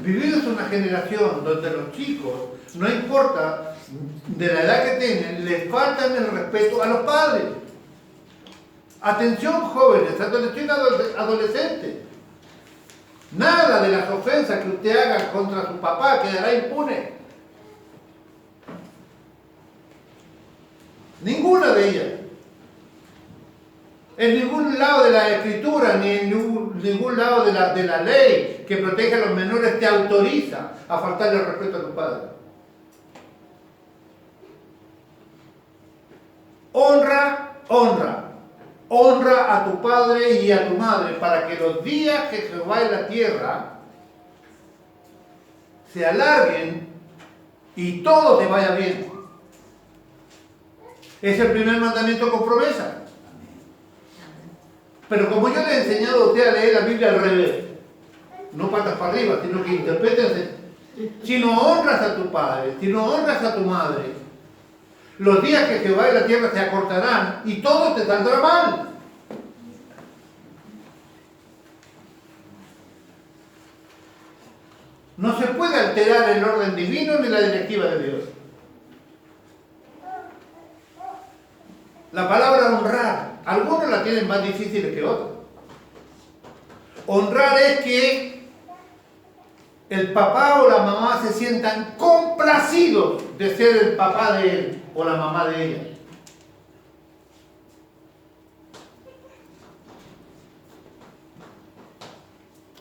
Vivimos una generación donde los chicos, no importa de la edad que tienen, les faltan el respeto a los padres. Atención jóvenes, atención adolescentes. Nada de las ofensas que usted haga contra su papá quedará impune. Ninguna de ellas. En ningún lado de la escritura, ni en ningún lado de la ley que protege a los menores te autoriza a faltarle el respeto a tu padre. honra a tu padre y a tu madre para que los días que Jehová en la tierra se alarguen y todo te vaya bien. Es el primer mandamiento con promesa. Pero como yo le he enseñado a usted a leer la Biblia al revés, no patas para arriba, sino que interpretes. Si no honras a tu padre, si no honras a tu madre, los días que Jehová en la tierra se acortarán y todo te saldrá mal. No se puede alterar el orden divino ni la directiva de Dios. La palabra honrar, algunos la tienen más difícil que otros. Honrar es que el papá o la mamá se sientan complacidos de ser el papá de él o la mamá de ella.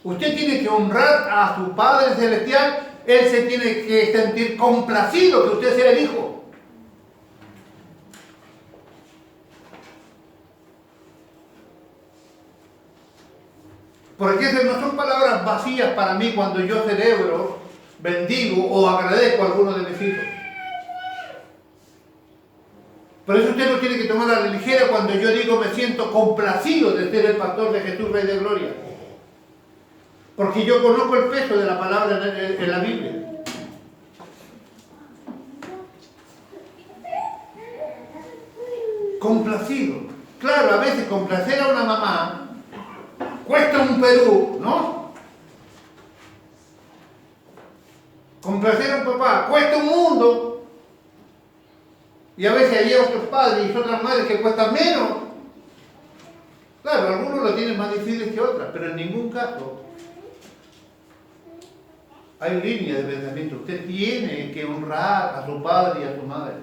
Usted tiene que honrar a su Padre Celestial, Él se tiene que sentir complacido que usted sea el hijo. Porque esas no son palabras vacías para mí cuando yo celebro, bendigo o agradezco a alguno de mis hijos. Por eso usted no tiene que tomar a la ligera cuando yo digo me siento complacido de ser el pastor de Jesús, Rey de Gloria. Porque yo conozco el peso de la palabra en la Biblia. Complacido. Claro, a veces complacer a una mamá cuesta un Perú, ¿no? Complacer a un papá cuesta un mundo. Y a veces hay otros padres y otras madres que cuestan menos. Claro, algunos lo tienen más difícil que otras, pero en ningún caso hay línea de pensamiento. Usted tiene que honrar a su padre y a su madre.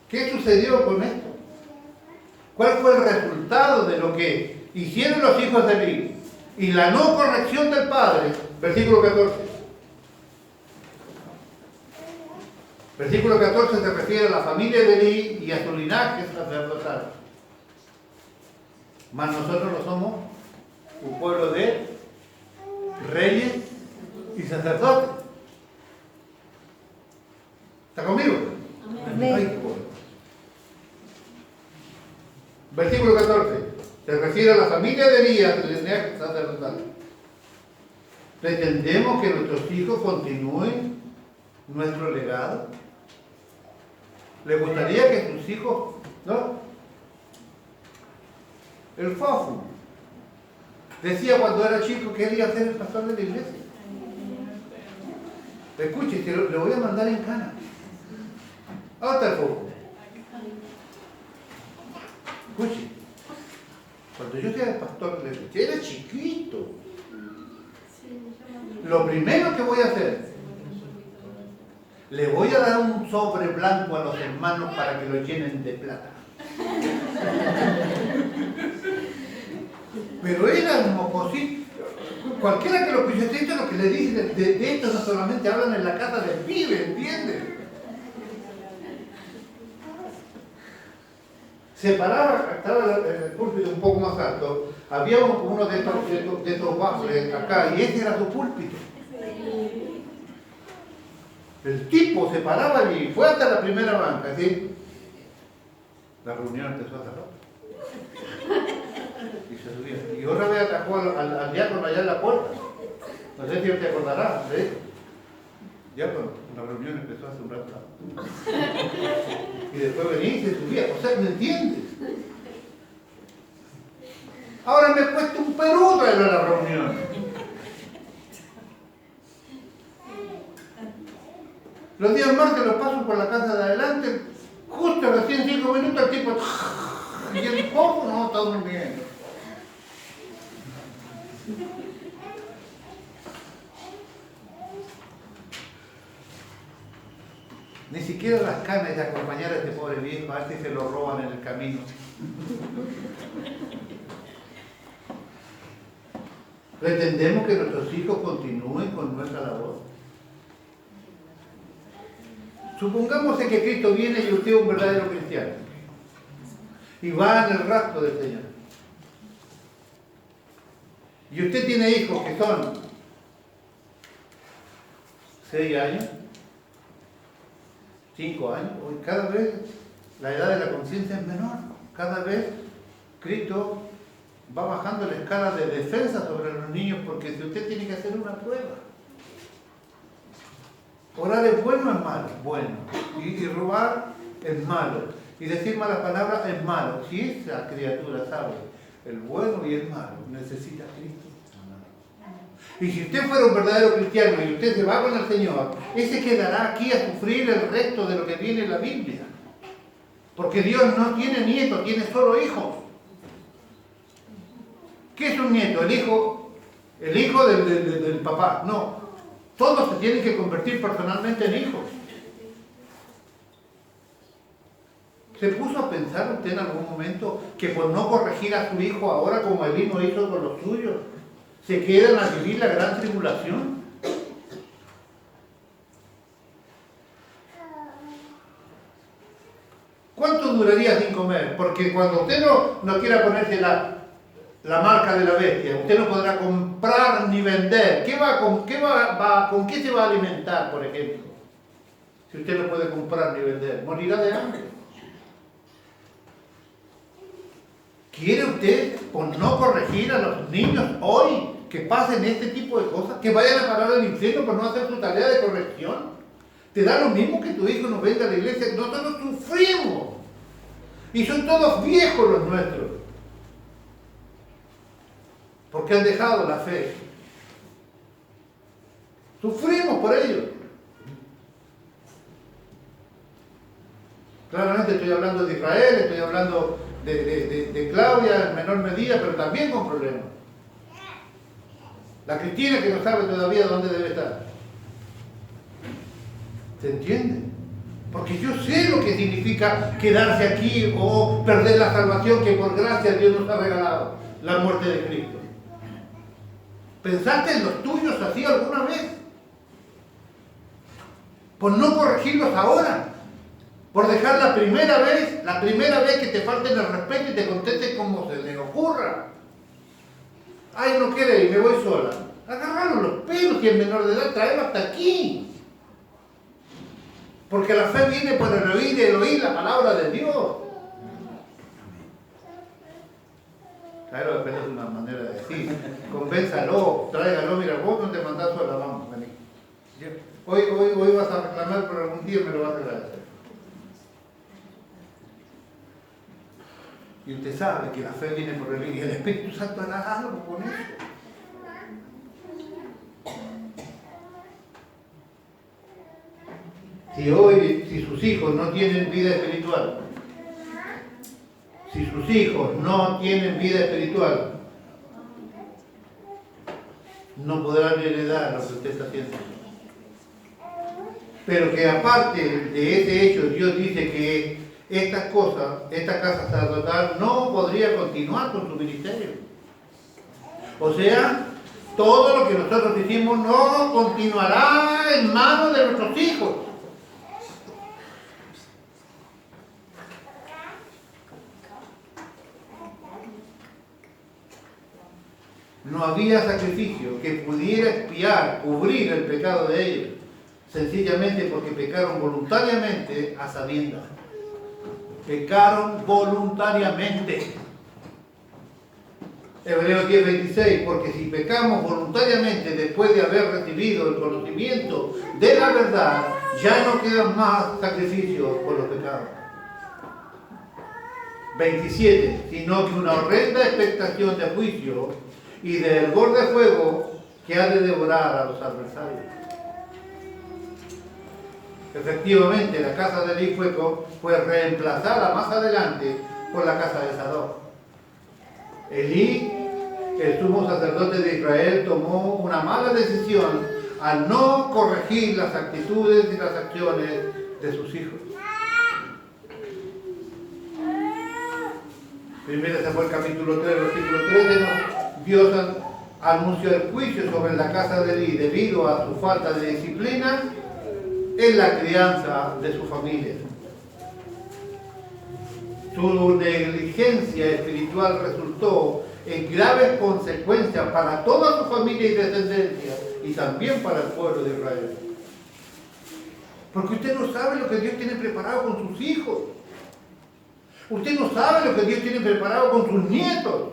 ¿Qué sucedió con esto? ¿Cuál fue el resultado de lo que hicieron los hijos de Eli? Y la no corrección del padre, versículo 14. Versículo 14 se refiere a la familia de Eli y a su linaje sacerdotal. Mas nosotros no somos un pueblo de reyes y sacerdotes. ¿Está conmigo? Amén. Ay, qué bueno. Versículo 14. Se refiere a la familia de Elías, el linaje sacerdotal. ¿Pretendemos que nuestros hijos continúen nuestro legado? ¿Le gustaría que sus hijos, no? El Fofu decía cuando era chico que quería ser el pastor de la iglesia. Escuche, le voy a mandar en cana. ¿Dónde está el Fofu? Escuche, cuando yo sea el pastor de la iglesia, era chiquito. Lo primero que voy a hacer, le voy a dar un sobre blanco a los hermanos para que lo llenen de plata. Pero era un mocosito. Cualquiera que lo escuche, esto es lo que le dice de esto, no solamente hablan en la casa del pibe, ¿entiendes? Se paraba, estaba en el púlpito un poco más alto, había uno de estos baffles acá, y ese era su púlpito. El tipo se paraba allí, fue hasta la primera banca, ¿sí? La reunión empezó a cerrar. Y se subía. Y otra vez atacó al diácono allá en la puerta. No sé si te acordarás de eso. Diácono, la reunión empezó hace un rato. Y después venía y se subía. O sea, ¿me entiendes? Ahora me cuesta un Perú traerlo a la reunión. Los días martes los paso por la casa de adelante, justo recién 5 minutos el tipo, y el poco no está durmiendo. Ni siquiera las ganas de acompañar a este pobre viejo, a ver si se lo roban en el camino. ¿Pretendemos que nuestros hijos continúen con nuestra labor? Supongamos que Cristo viene y usted es un verdadero cristiano y va en el rastro del Señor. Y usted tiene hijos que son 6 años, 5 años, hoy cada vez la edad de la conciencia es menor, cada vez Cristo va bajando la escala de defensa sobre los niños, porque si usted tiene que hacer una prueba. Orar es bueno o es malo, bueno, y robar es malo, y decir malas palabras es malo. Si esa criatura sabe el bueno y el malo, necesita a Cristo. Y si usted fuera un verdadero cristiano y usted se va con el Señor, ese quedará aquí a sufrir el resto de lo que viene en la Biblia. Porque Dios no tiene nietos, tiene solo hijos. ¿Qué es un nieto? El hijo del papá. No, todos se tienen que convertir personalmente en hijos. ¿Se puso a pensar usted en algún momento que por no corregir a su hijo ahora, como Elí no hizo con los suyos, se quedan a vivir la gran tribulación? ¿Cuánto duraría sin comer? Porque cuando usted no quiera ponerse la marca de la bestia, usted no podrá comprar ni vender. ¿Con qué se va a alimentar, por ejemplo? Si usted no puede comprar ni vender, morirá de hambre. ¿Quiere usted, por no corregir a los niños hoy, que pasen este tipo de cosas? ¿Que vayan a parar al infierno por no hacer su tarea de corrección? ¿Te da lo mismo que tu hijo no venga a la iglesia? Nosotros sufrimos. Y son todos viejos los nuestros. Porque han dejado la fe. Sufrimos por ello. Claramente estoy hablando de Israel, estoy hablando de Claudia en menor medida, pero también con problemas. La Cristina que no sabe todavía dónde debe estar. ¿Se entiende? Porque yo sé lo que significa quedarse aquí o perder la salvación que por gracia Dios nos ha regalado, la muerte de Cristo. ¿Pensaste en los tuyos así alguna vez? Por no corregirlos ahora. Por dejar la primera vez que te falten el respeto y te contesten como se les ocurra. Ay, no quiere ir, me voy sola. Agarraron los pelos y el menor de edad, traerlo hasta aquí. Porque la fe viene por el oír la palabra de Dios. Claro, depende de una manera de decir. Convénzalo, tráigalo, mira, vos no te mandás sola, vamos, vení. Hoy vas a reclamar, pero algún día me lo vas a agradecer. Y usted sabe que la fe viene por el oír y el Espíritu Santo hará algo con eso. Si sus hijos no tienen vida espiritual, no podrán heredar lo que usted está haciendo. Pero que aparte de ese hecho, Dios dice que esta casa sacerdotal no podría continuar con su ministerio. O sea, todo lo que nosotros hicimos no continuará en manos de nuestros hijos. No había sacrificio que pudiera expiar, cubrir el pecado de ellos, sencillamente porque pecaron voluntariamente a sabiendas. Pecaron voluntariamente. Hebreos 10:26, porque si pecamos voluntariamente después de haber recibido el conocimiento de la verdad, ya no quedan más sacrificios por los pecados. 27, sino que una horrenda expectación de juicio y de hervor de fuego que ha de devorar a los adversarios. Efectivamente, la casa de Elí fue reemplazada más adelante por la casa de Sadoc. Elí, el sumo sacerdote de Israel, tomó una mala decisión al no corregir las actitudes y las acciones de sus hijos. Primero Samuel capítulo 3, versículo 13, Dios anunció el juicio sobre la casa de Elí debido a su falta de disciplina en la crianza de su familia. Su negligencia espiritual resultó en graves consecuencias para toda su familia y descendencia y también para el pueblo de Israel. Porque usted no sabe lo que Dios tiene preparado con sus hijos. Usted no sabe lo que Dios tiene preparado con sus nietos.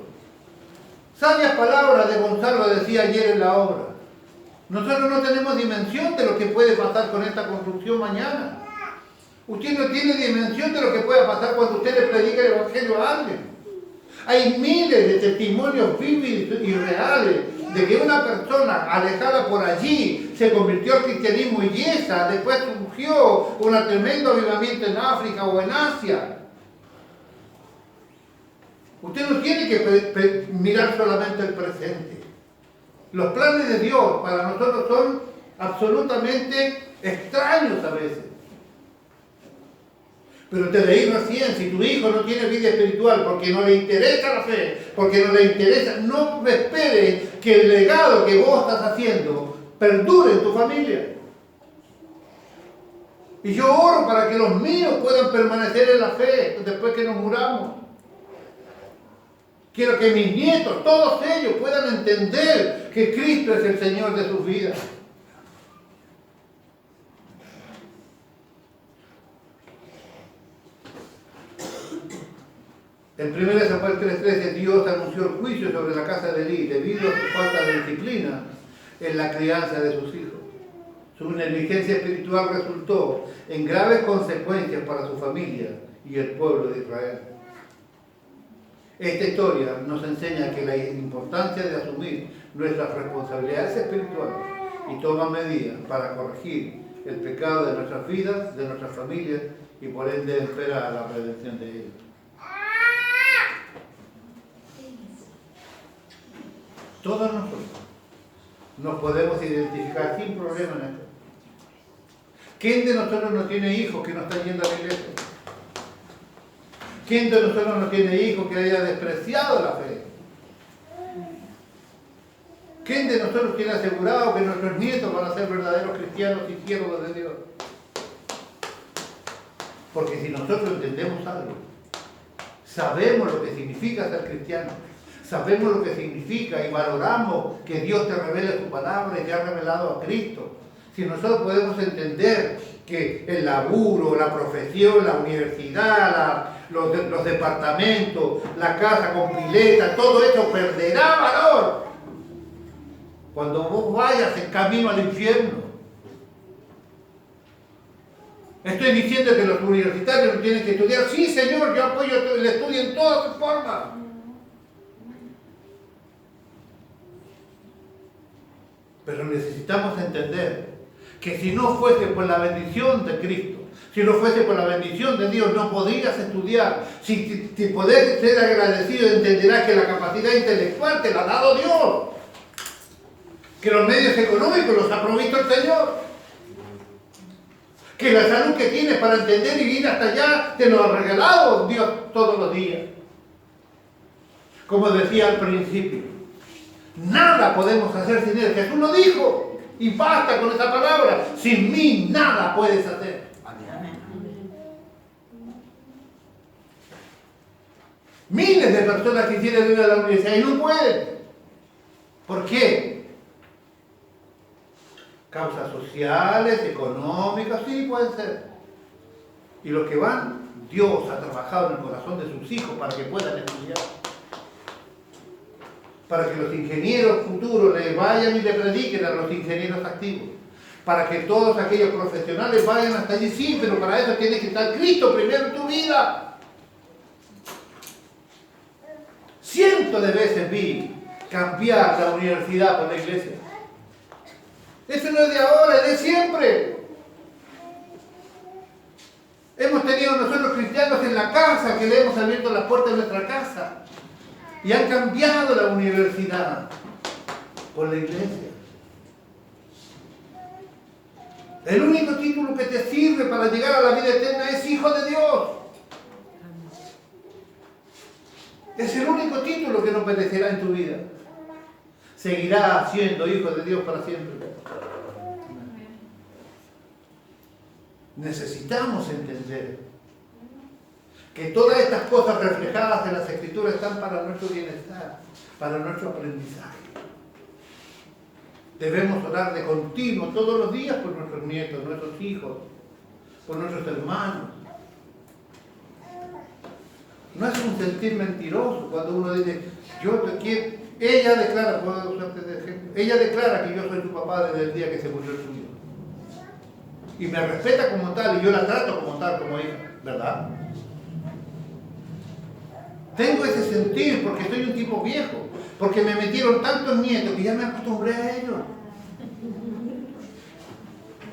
Sabias palabras de Gonzalo decía ayer en la obra. Nosotros no tenemos dimensión de lo que puede pasar con esta construcción mañana. Usted no tiene dimensión de lo que pueda pasar cuando usted le predica el Evangelio a alguien. Hay miles de testimonios bíblicos y reales de que una persona alejada por allí se convirtió al cristianismo y esa después surgió un tremendo avivamiento en África o en Asia. Usted no tiene que mirar solamente el presente. Los planes de Dios para nosotros son absolutamente extraños a veces. Pero te leí recién, si tu hijo no tiene vida espiritual porque no le interesa la fe, porque no le interesa, no esperes que el legado que vos estás haciendo perdure en tu familia. Y yo oro para que los míos puedan permanecer en la fe después que nos muramos. Quiero que mis nietos, todos ellos, puedan entender que Cristo es el Señor de sus vidas. En 1 Samuel 3:13 Dios anunció el juicio sobre la casa de Elí debido a su falta de disciplina en la crianza de sus hijos. Su negligencia espiritual resultó en graves consecuencias para su familia y el pueblo de Israel. Esta historia nos enseña que la importancia de asumir nuestras responsabilidades espirituales y tomar medidas para corregir el pecado de nuestras vidas, de nuestras familias y por ende esperar la redención de ellos. Todos nosotros nos podemos identificar sin problema en esto. ¿Quién de nosotros no tiene hijos que no están yendo a la iglesia? ¿Quién de nosotros no tiene hijos que haya despreciado la fe? ¿Quién de nosotros tiene asegurado que nuestros nietos van a ser verdaderos cristianos y siervos de Dios? Porque si nosotros entendemos algo, sabemos lo que significa ser cristiano, sabemos lo que significa y valoramos que Dios te revele su palabra y te ha revelado a Cristo. Si nosotros podemos entender que el laburo, la profesión, la universidad, los departamentos, la casa con pileta, todo eso perderá valor cuando vos vayas en camino al infierno. Estoy diciendo que los universitarios no tienen que estudiar. Sí, Señor, yo apoyo el estudio en todas sus formas. Pero necesitamos entender que si no fuese por la bendición de Cristo, si no fuese por la bendición de Dios, no podrías estudiar. Si podés ser agradecido, entenderás que la capacidad intelectual te la ha dado Dios. Que los medios económicos los ha provisto el Señor. Que la salud que tienes para entender y ir hasta allá te lo ha regalado Dios todos los días. Como decía al principio, nada podemos hacer sin Él. Jesús lo dijo. Y basta con esa palabra. Sin mí nada puedes hacer. Miles de personas quisieran ir a la universidad y no pueden. ¿Por qué? Causas sociales, económicas, sí pueden ser. Y los que van, Dios ha trabajado en el corazón de sus hijos para que puedan estudiar. Para que los ingenieros futuros le vayan y le prediquen a los ingenieros activos. Para que todos aquellos profesionales vayan hasta allí, sí, pero para eso tiene que estar Cristo primero en tu vida. Cientos de veces vi cambiar la universidad por la iglesia. Eso no es de ahora, es de siempre. Hemos tenido nosotros cristianos en la casa que le hemos abierto las puertas de nuestra casa. Y han cambiado la universidad por la iglesia. El único título que te sirve para llegar a la vida eterna es hijo de Dios. Es el único título que no perecerá en tu vida. Seguirás siendo hijo de Dios para siempre. necesitamos entender que todas estas cosas reflejadas en las Escrituras están para nuestro bienestar, para nuestro aprendizaje. Debemos orar de continuo todos los días por nuestros nietos, nuestros hijos, por nuestros hermanos. No es un sentir mentiroso cuando uno dice, yo te quiero. Ella declara, puedo usarte de ejemplo, ella declara que yo soy tu papá desde el día que se murió el suyo. Y me respeta como tal y yo la trato como tal, como hija, ¿verdad? Tengo ese sentir porque soy un tipo viejo, porque me metieron tantos nietos que ya me acostumbré a ellos.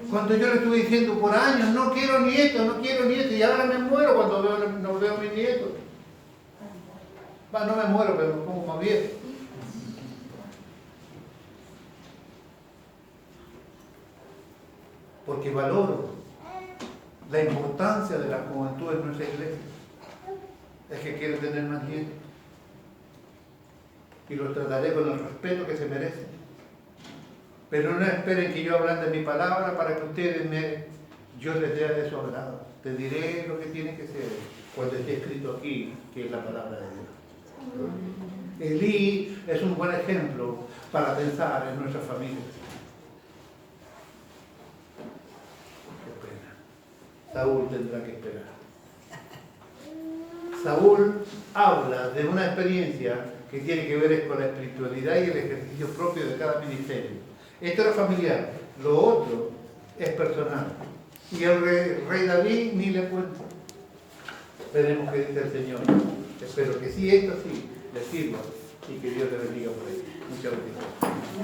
Cuando yo le estuve diciendo por años, no quiero nietos, y ahora me muero cuando no veo a mis nietos. No me muero, pero me pongo más viejo. Porque valoro la importancia de la juventud en nuestra iglesia. Es que quiero tener más nietos. Y los trataré con el respeto que se merecen. Pero no esperen que yo hable de mi palabra para que ustedes yo les dé de su agrado. Te diré lo que tiene que ser cuando esté escrito aquí, que es la palabra de Dios. Elí es un buen ejemplo para pensar en nuestra familia. Qué pena. Saúl tendrá que esperar. Saúl habla de una experiencia que tiene que ver con la espiritualidad y el ejercicio propio de cada ministerio. Esto era familiar, lo otro es personal. Y el rey David ni le cuento. Veremos qué dice el Señor. Espero que sí, esto sí, le sirva y que Dios le bendiga por ello. Muchas gracias.